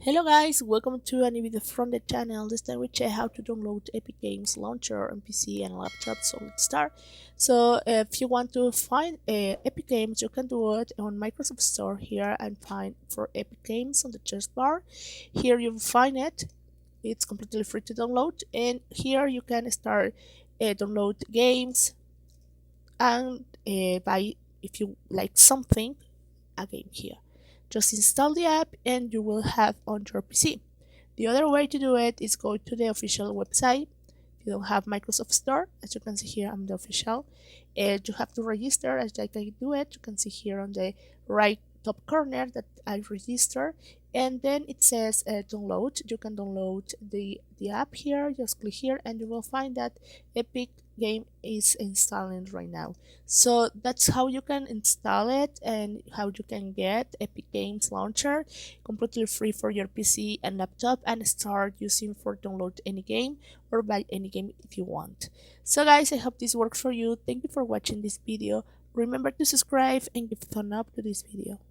Hello guys, welcome to a new video from the channel. This time we check how to download Epic Games Launcher on PC and laptop. So let's start. So if you want to find Epic Games, you can do it on Microsoft Store here and find for Epic Games on the search bar. Here you will find it. It's completely free to download, and here you can start download games and buy if you like something a game here. Just install the app and you will have on your PC. The other way to do it is go to the official website. If you don't have Microsoft Store, as you can see here, I'm the official. And you have to register as I can do it. You can see here on the right top corner that I register, and then it says download. You can download the app here. Just click here and you will find that Epic game is installing right now. So that's how you can install it and how you can get Epic Games Launcher completely free for your PC and laptop and start using for download any game or buy any game if you want. So guys, I hope this works for you. Thank you for watching this video. Remember to subscribe and give a thumb up to this video.